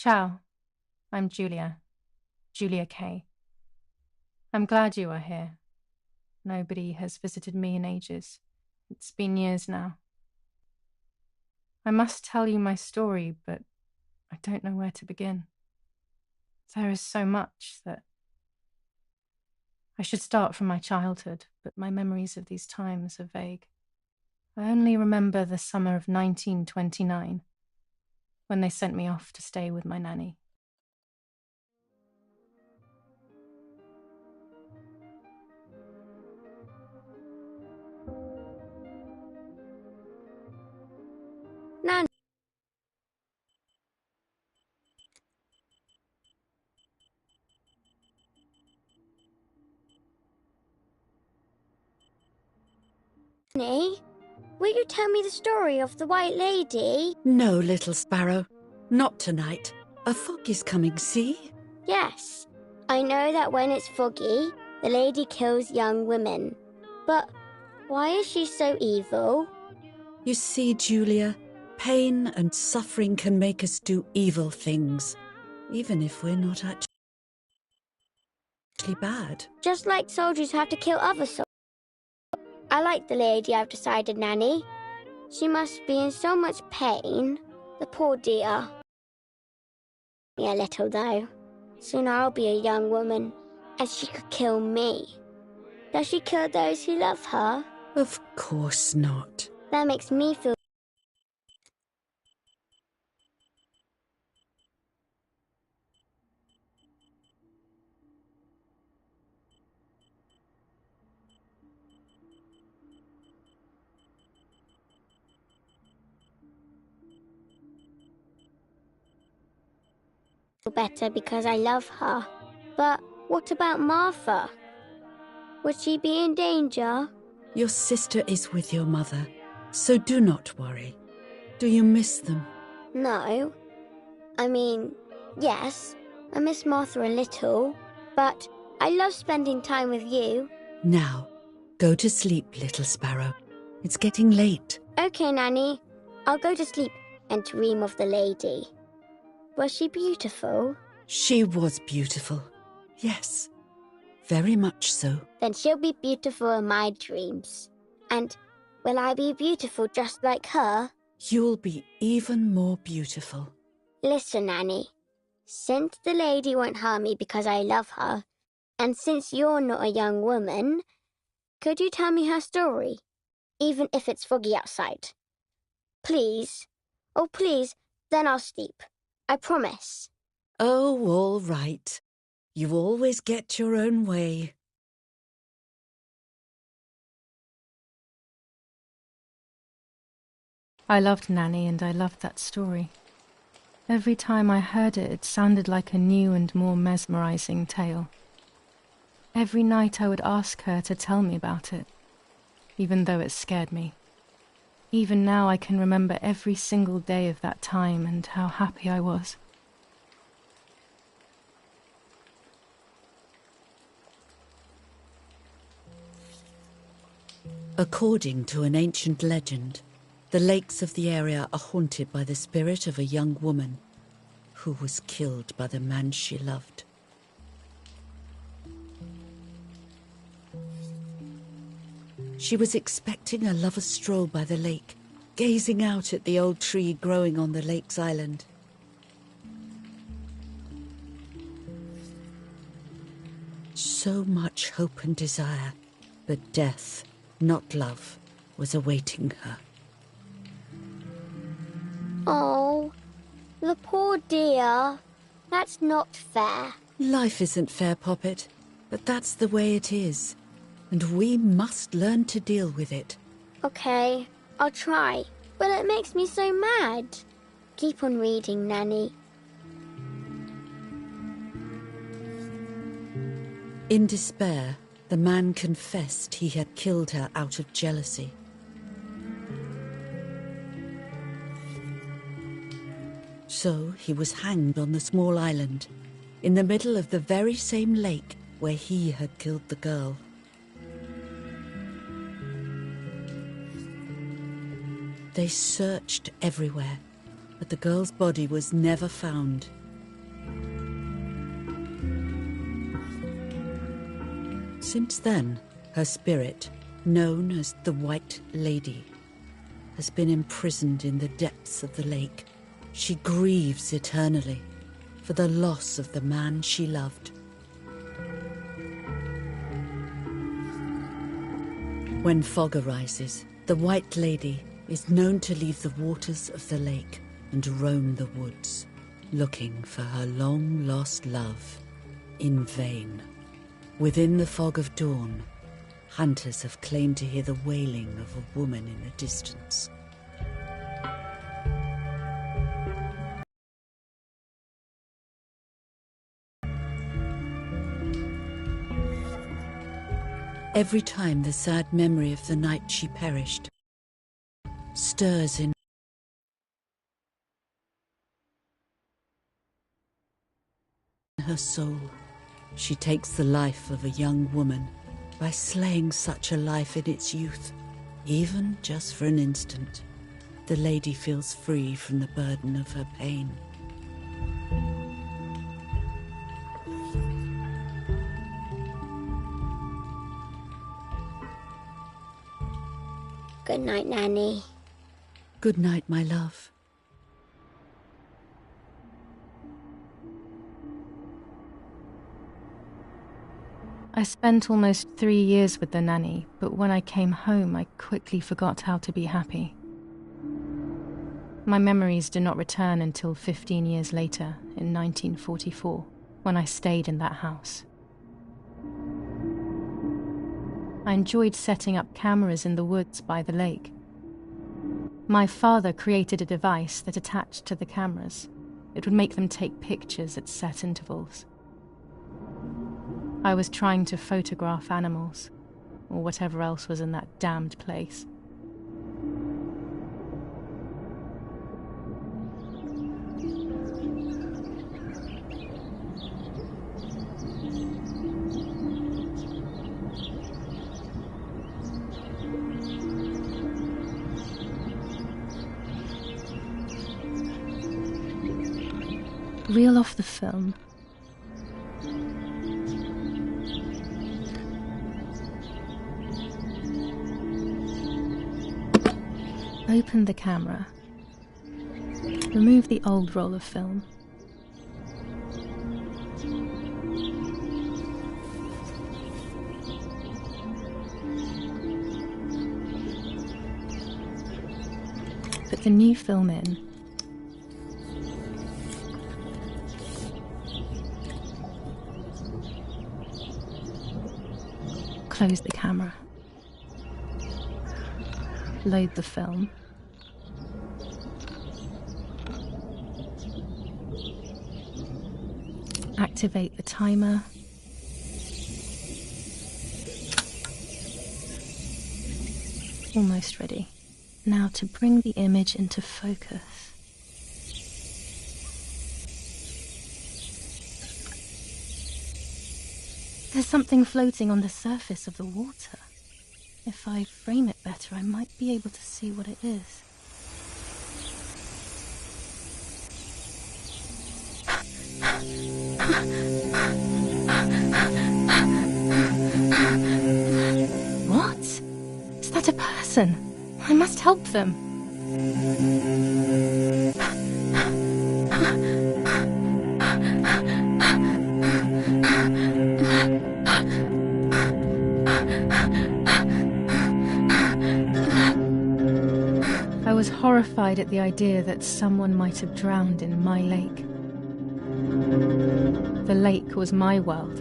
Ciao, I'm Julia Kay. I'm glad you are here. Nobody has visited me in ages. It's been years now. I must tell you my story, but I don't know where to begin. There is so much that I should start from my childhood, but my memories of these times are vague. I only remember the summer of 1929, when they sent me off to stay with my nanny. Nanny, will you tell me the story of the White Lady? No, little sparrow. Not tonight. A fog is coming, see? Yes, I know that when it's foggy, the lady kills young women. But why is she so evil? You see, Julia, pain and suffering can make us do evil things, even if we're not actually bad. Just like soldiers have to kill other soldiers. I like the lady, I've decided, Nanny. She must be in so much pain. The poor dear. Me a little, though. Soon I'll be a young woman, and she could kill me. Does she kill those who love her? Of course not. That makes me feel better because I love her. But what about Martha? Would she be in danger? Your sister is with your mother, so do not worry. Do you miss them? No. I mean, yes, I miss Martha a little, but I love spending time with you. Now, go to sleep, little sparrow. It's getting late. Okay, Nanny. I'll go to sleep and dream of the lady. Was she beautiful? She was beautiful. Yes, very much so. Then she'll be beautiful in my dreams. And will I be beautiful just like her? You'll be even more beautiful. Listen, Nanny. Since the lady won't harm me because I love her, and since you're not a young woman, could you tell me her story? Even if it's foggy outside. Please. Oh, please. Then I'll sleep. I promise. Oh, all right. You always get your own way. I loved Nanny and I loved that story. Every time I heard it, it sounded like a new and more mesmerizing tale. Every night I would ask her to tell me about it, even though it scared me. Even now I can remember every single day of that time and how happy I was. According to an ancient legend, the lakes of the area are haunted by the spirit of a young woman who was killed by the man she loved. She was expecting a lover's stroll by the lake, gazing out at the old tree growing on the lake's island. So much hope and desire, but death, not love, was awaiting her. Oh, the poor dear. That's not fair. Life isn't fair, Poppet, but that's the way it is. And we must learn to deal with it. Okay, I'll try. But it makes me so mad. Keep on reading, Nanny. In despair, the man confessed he had killed her out of jealousy. So he was hanged on the small island, in the middle of the very same lake where he had killed the girl. They searched everywhere, but the girl's body was never found. Since then, her spirit, known as the White Lady, has been imprisoned in the depths of the lake. She grieves eternally for the loss of the man she loved. When fog arises, the White Lady is known to leave the waters of the lake and roam the woods, looking for her long-lost love in vain. Within the fog of dawn, hunters have claimed to hear the wailing of a woman in the distance. Every time the sad memory of the night she perished stirs in her soul, she takes the life of a young woman by slaying such a life in its youth. Even just for an instant, the lady feels free from the burden of her pain. Good night, Nanny. Good night, my love. I spent almost 3 years with the nanny, but when I came home, I quickly forgot how to be happy. My memories do not return until 15 years later, in 1944, when I stayed in that house. I enjoyed setting up cameras in the woods by the lake. My father created a device that attached to the cameras. It would make them take pictures at set intervals. I was trying to photograph animals, or whatever else was in that damned place. Reel off the film. Open the camera. Remove the old roll of film. Put the new film in. Close the camera. Load the film. Activate the timer. Almost ready. Now to bring the image into focus. There's something floating on the surface of the water. If I frame it better, I might be able to see what it is. What? Is that a person? I must help them. I was horrified at the idea that someone might have drowned in my lake. The lake was my world,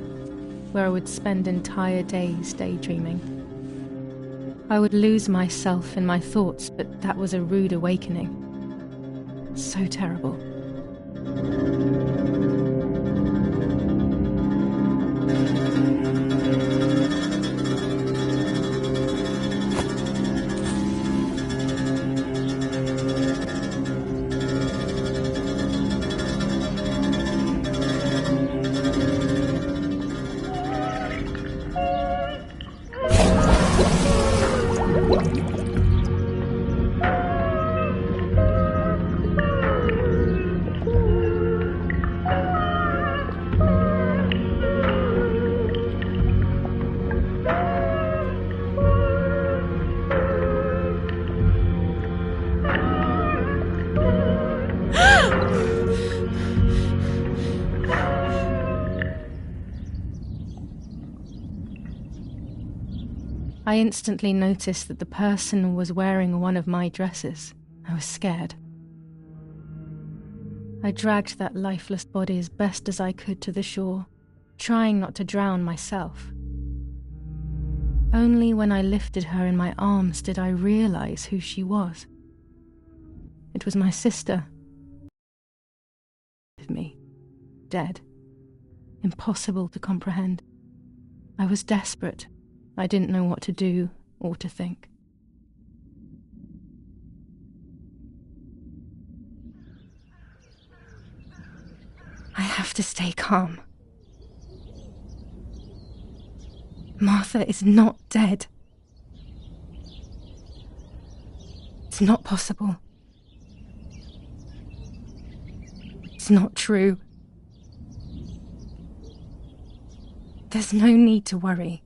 where I would spend entire days daydreaming. I would lose myself in my thoughts, but that was a rude awakening. So terrible. I instantly noticed that the person was wearing one of my dresses. I was scared. I dragged that lifeless body as best as I could to the shore, trying not to drown myself. Only when I lifted her in my arms did I realize who she was. It was my sister. With me, dead. Impossible to comprehend. I was desperate. I didn't know what to do or to think. I have to stay calm. Martha is not dead. It's not possible. It's not true. There's no need to worry.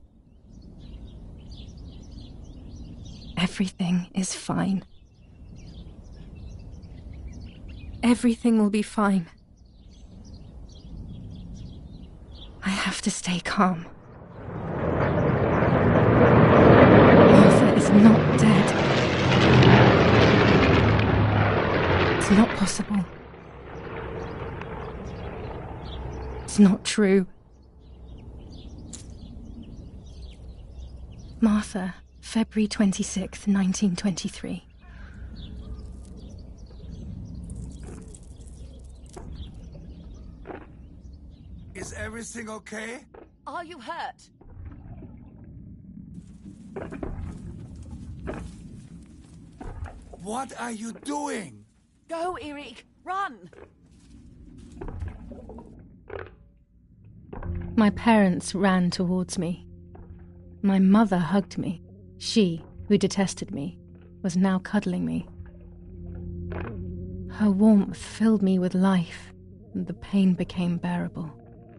Everything is fine. Everything will be fine. I have to stay calm. Martha is not dead. It's not possible. It's not true. Martha, February 26th, 1923. Is everything okay? Are you hurt? What are you doing? Go, Eric! Run! My parents ran towards me. My mother hugged me. She, who detested me, was now cuddling me. Her warmth filled me with life, and the pain became bearable.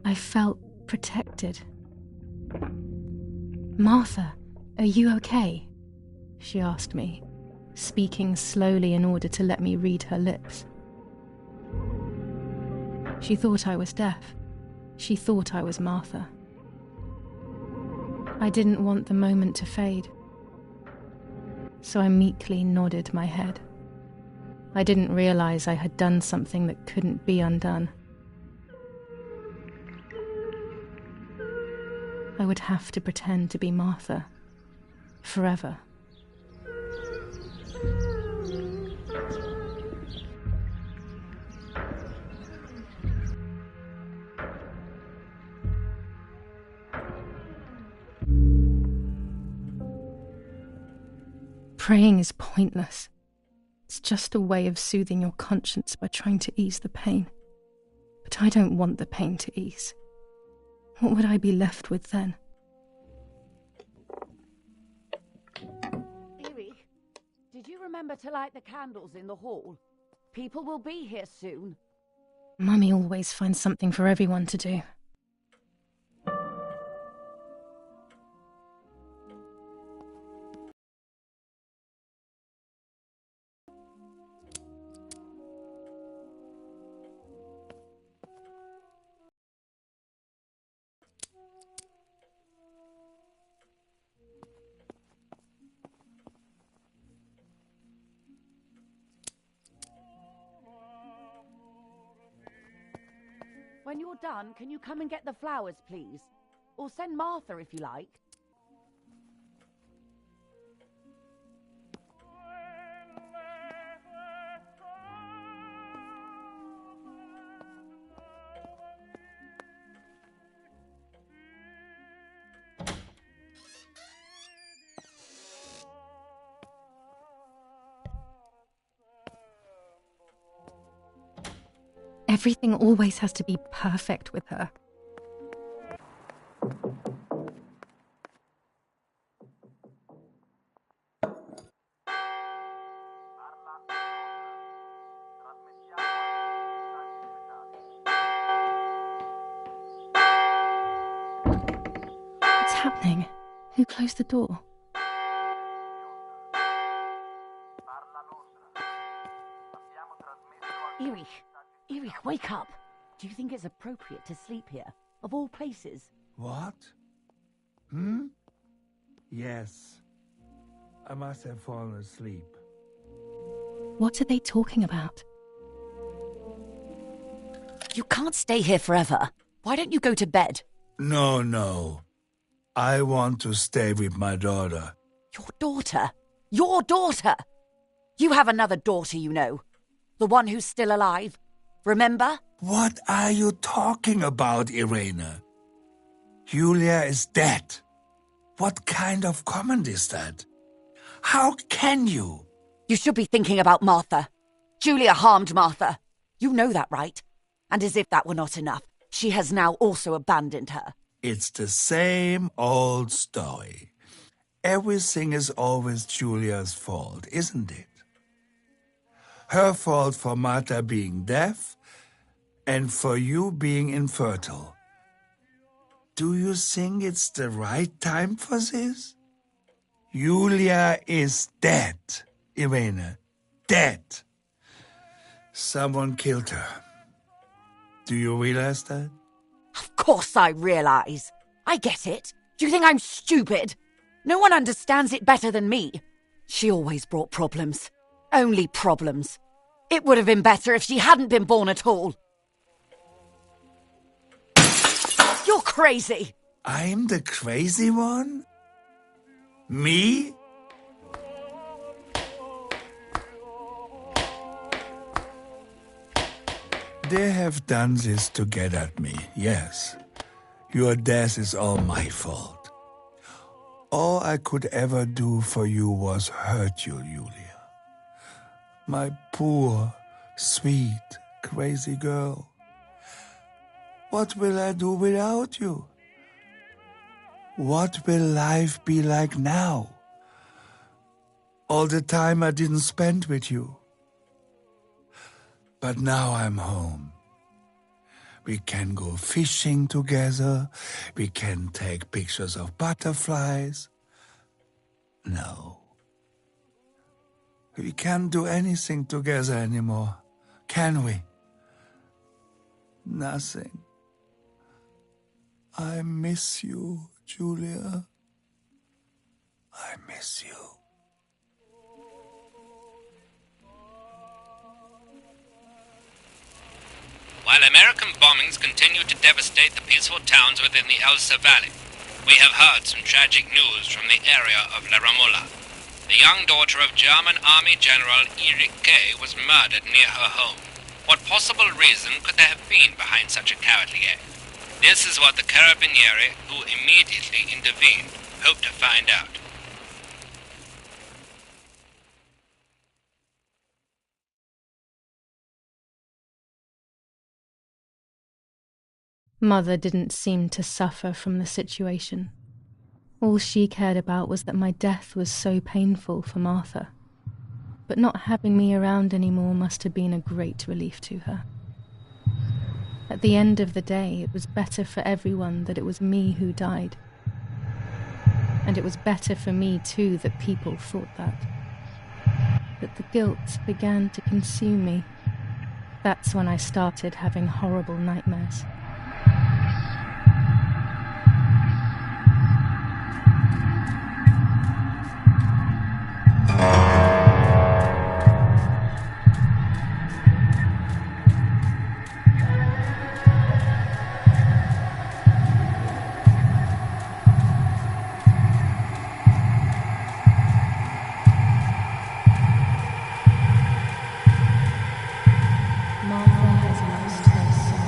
I felt protected. Martha, are you okay? She asked me, speaking slowly in order to let me read her lips. She thought I was deaf. She thought I was Martha. I didn't want the moment to fade, so I meekly nodded my head. I didn't realize I had done something that couldn't be undone. I would have to pretend to be Martha, forever. Praying is pointless. It's just a way of soothing your conscience by trying to ease the pain. But I don't want the pain to ease. What would I be left with then? Eric, did you remember to light the candles in the hall? People will be here soon. Mummy always finds something for everyone to do. When you're done, can you come and get the flowers, please? Or send Martha if you like. Everything always has to be perfect with her. What's happening? Who closed the door? Eric, wake up! Do you think it's appropriate to sleep here? Of all places? What? Hmm? Yes. I must have fallen asleep. What are they talking about? You can't stay here forever. Why don't you go to bed? No. I want to stay with my daughter. Your daughter? Your daughter? You have another daughter, you know. The one who's still alive. Remember? What are you talking about, Irene? Julia is dead. What kind of comment is that? How can you? You should be thinking about Martha. Julia harmed Martha. You know that, right? And as if that were not enough, she has now also abandoned her. It's the same old story. Everything is always Julia's fault, isn't it? Her fault for Martha being deaf and for you being infertile. Do you think it's the right time for this? Julia is dead, Irene. Dead. Someone killed her. Do you realize that? Of course I realize. I get it. Do you think I'm stupid? No one understands it better than me. She always brought problems. Only problems. It would have been better if she hadn't been born at all. You're crazy. I'm the crazy one? Me? They have done this to get at me, yes. Your death is all my fault. All I could ever do for you was hurt you, Julia. My poor, sweet, crazy girl. What will I do without you? What will life be like now? All the time I didn't spend with you. But now I'm home. We can go fishing together. We can take pictures of butterflies. No. We can't do anything together anymore, can we? Nothing. I miss you, Julia. I miss you. While American bombings continue to devastate the peaceful towns within the Elsa Valley, we have heard some tragic news from the area of La Ramola. The young daughter of German Army General Erich Kay was murdered near her home. What possible reason could there have been behind such a cowardly act? This is what the Carabinieri, who immediately intervened, hope to find out. Mother didn't seem to suffer from the situation. All she cared about was that my death was so painful for Martha. But not having me around anymore must have been a great relief to her. At the end of the day, it was better for everyone that it was me who died. And it was better for me too that people thought that. But the guilt began to consume me. That's when I started having horrible nightmares. Martha has lost her son.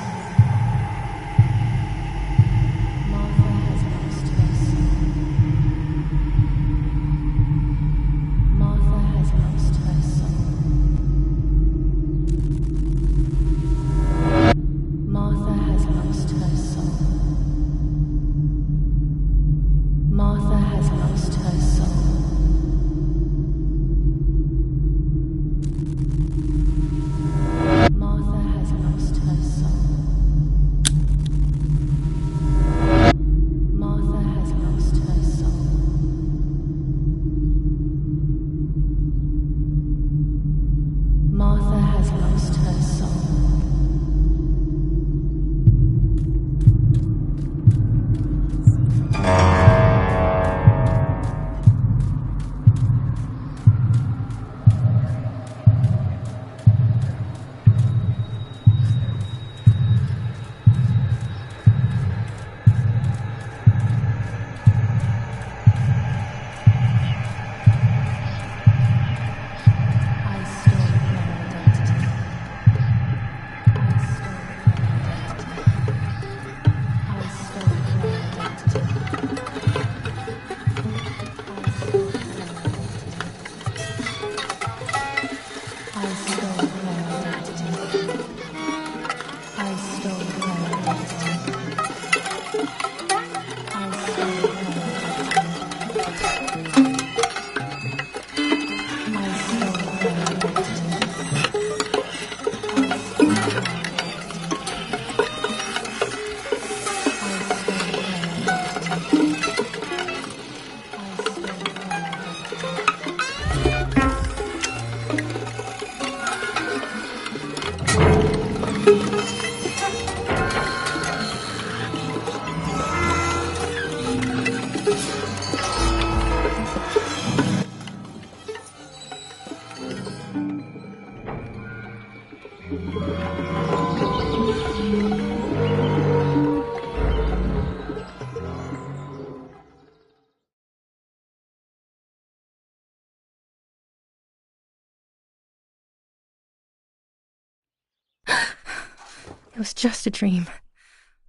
was just a dream.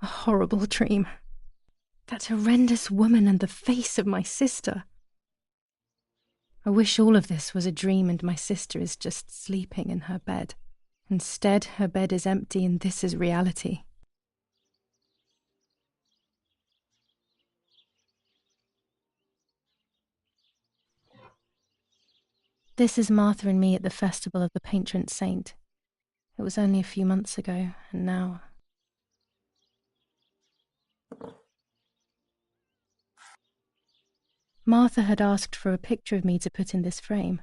A horrible dream. That horrendous woman and the face of my sister. I wish all of this was a dream and my sister is just sleeping in her bed. Instead, her bed is empty and this is reality. This is Martha and me at the festival of the patron saint. It was only a few months ago, and now... Martha had asked for a picture of me to put in this frame.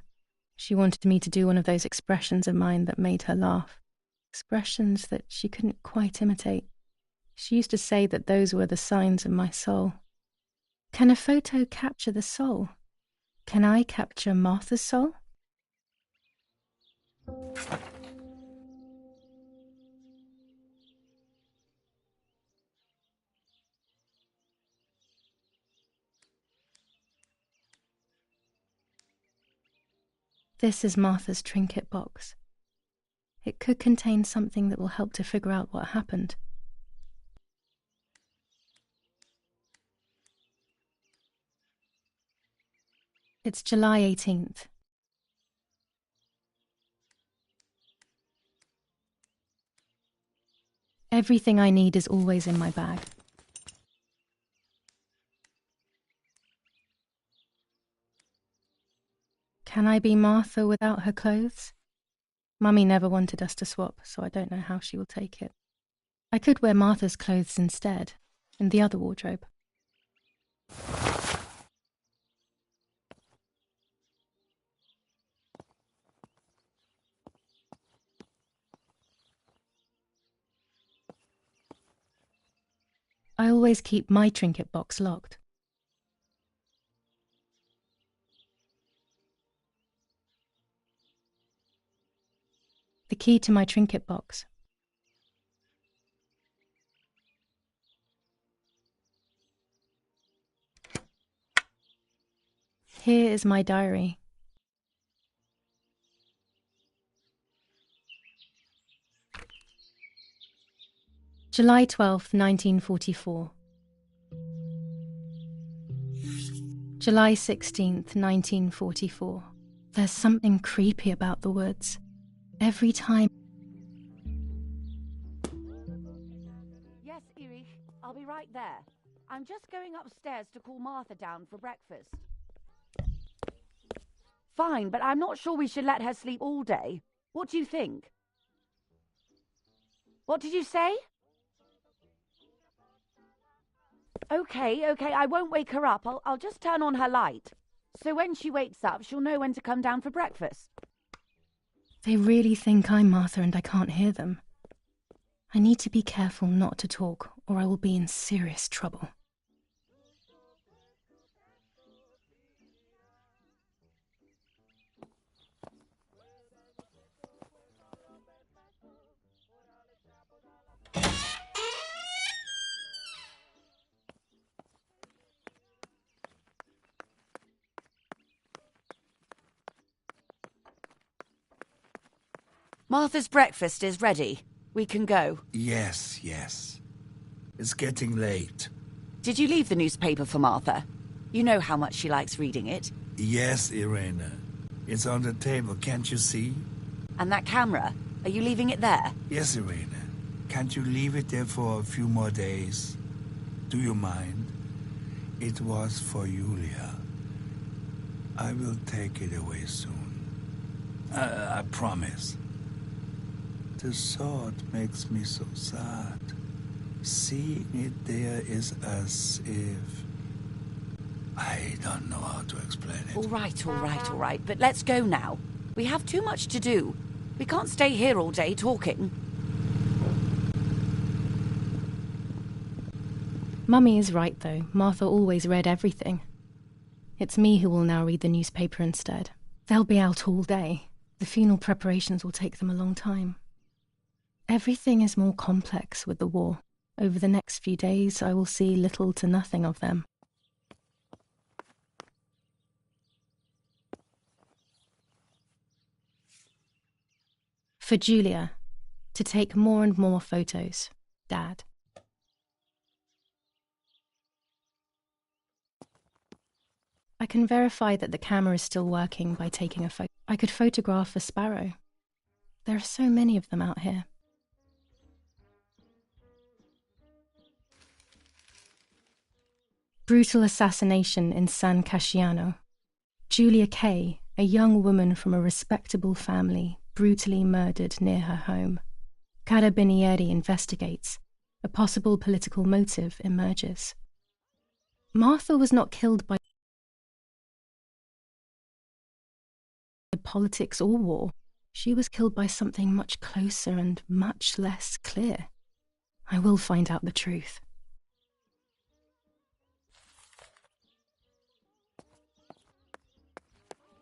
She wanted me to do one of those expressions of mine that made her laugh. Expressions that she couldn't quite imitate. She used to say that those were the signs of my soul. Can a photo capture the soul? Can I capture Martha's soul? This is Martha's trinket box. It could contain something that will help to figure out what happened. It's July 18th. Everything I need is always in my bag. Can I be Martha without her clothes? Mummy never wanted us to swap, so I don't know how she will take it. I could wear Martha's clothes instead, in the other wardrobe. I always keep my trinket box locked. The key to my trinket box. Here is my diary. July 12th, 1944. July 16th, 1944. There's something creepy about the woods. Every time... Yes, Erich, I'll be right there. I'm just going upstairs to call Martha down for breakfast. Fine, but I'm not sure we should let her sleep all day. What do you think? What did you say? Okay, I won't wake her up. I'll just turn on her light. So when she wakes up, she'll know when to come down for breakfast. They really think I'm Martha and I can't hear them. I need to be careful not to talk, or I will be in serious trouble. Martha's breakfast is ready. We can go. Yes. It's getting late. Did you leave the newspaper for Martha? You know how much she likes reading it. Yes, Irena. It's on the table, can't you see? And that camera, are you leaving it there? Yes, Irena. Can't you leave it there for a few more days? Do you mind? It was for Julia. I will take it away soon. I promise. The thought makes me so sad. Seeing it there is as if... I don't know how to explain it. All right. But let's go now. We have too much to do. We can't stay here all day talking. Mummy is right, though. Martha always read everything. It's me who will now read the newspaper instead. They'll be out all day. The funeral preparations will take them a long time. Everything is more complex with the war. Over the next few days, I will see little to nothing of them. For Julia, to take more and more photos, Dad. I can verify that the camera is still working by taking a photo. I could photograph a sparrow. There are so many of them out here. Brutal assassination in San Casciano. Julia Kay, a young woman from a respectable family, brutally murdered near her home. Carabinieri investigates. A possible political motive emerges. Martha was not killed by politics or war. She was killed by something much closer and much less clear. I will find out the truth.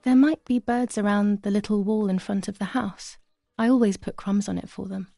There might be birds around the little wall in front of the house. I always put crumbs on it for them.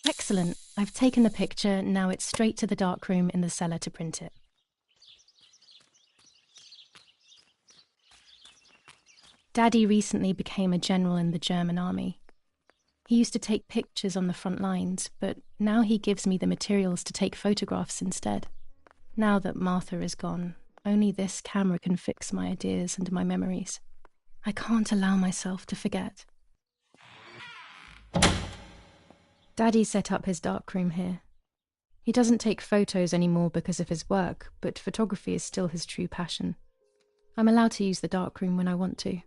Excellent. I've taken the picture, now it's straight to the darkroom in the cellar to print it. Daddy recently became a general in the German army. He used to take pictures on the front lines, but now he gives me the materials to take photographs instead. Now that Martha is gone, only this camera can fix my ideas and my memories. I can't allow myself to forget. Daddy set up his darkroom here. He doesn't take photos anymore because of his work, but photography is still his true passion. I'm allowed to use the darkroom when I want to.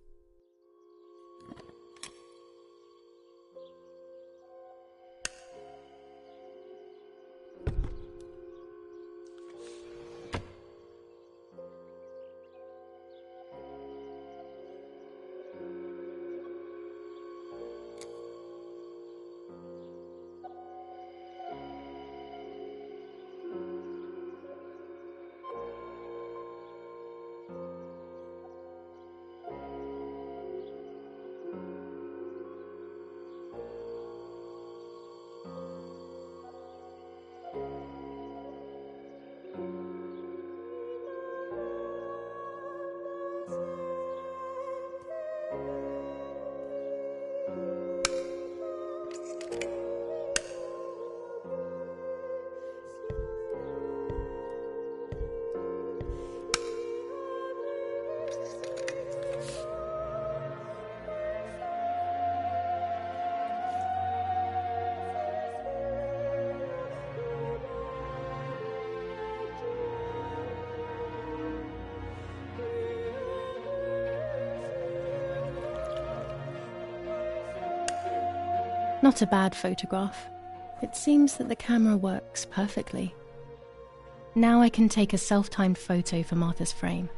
Not a bad photograph. It seems that the camera works perfectly. Now I can take a self-timed photo for Martha's frame.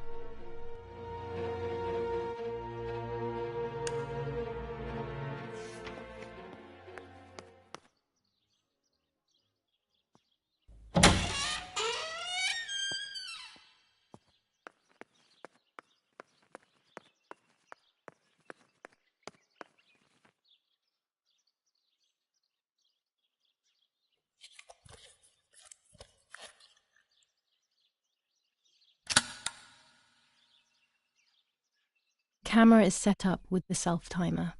camera is set up with the self-timer.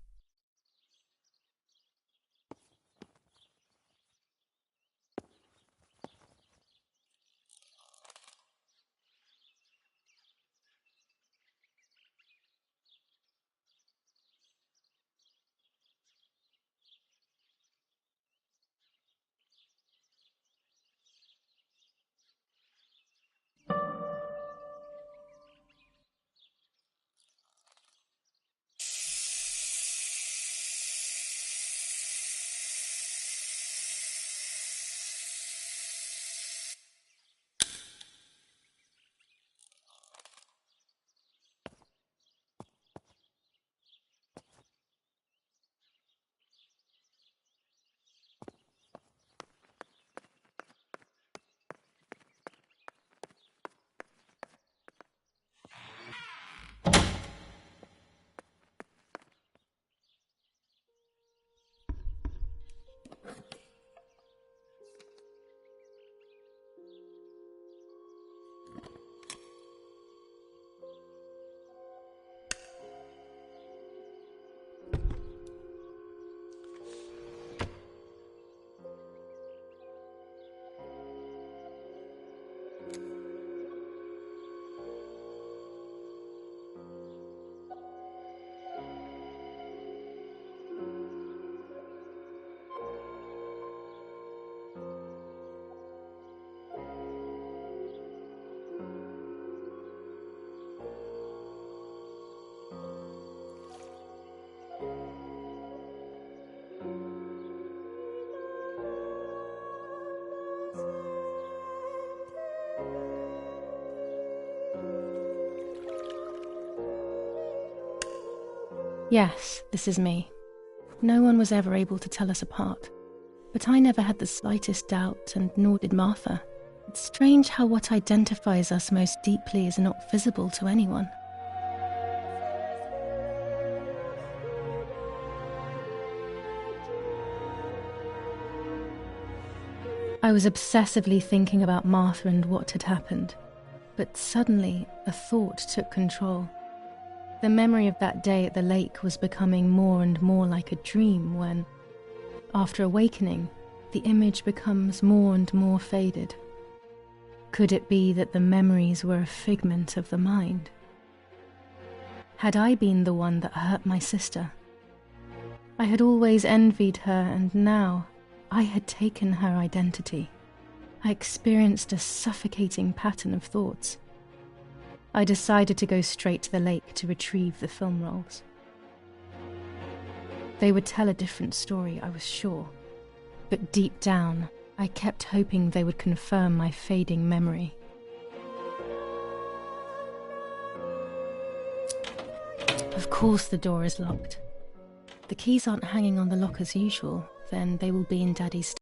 Yes, this is me. No one was ever able to tell us apart. But I never had the slightest doubt, and nor did Martha. It's strange how what identifies us most deeply is not visible to anyone. I was obsessively thinking about Martha and what had happened. But suddenly, a thought took control. The memory of that day at the lake was becoming more and more like a dream when, after awakening, the image becomes more and more faded. Could it be that the memories were a figment of the mind? Had I been the one that hurt my sister? I had always envied her, and now I had taken her identity. I experienced a suffocating pattern of thoughts. I decided to go straight to the lake to retrieve the film rolls. They would tell a different story, I was sure. But deep down, I kept hoping they would confirm my fading memory. Of course the door is locked. The keys aren't hanging on the lock as usual, then they will be in Daddy's...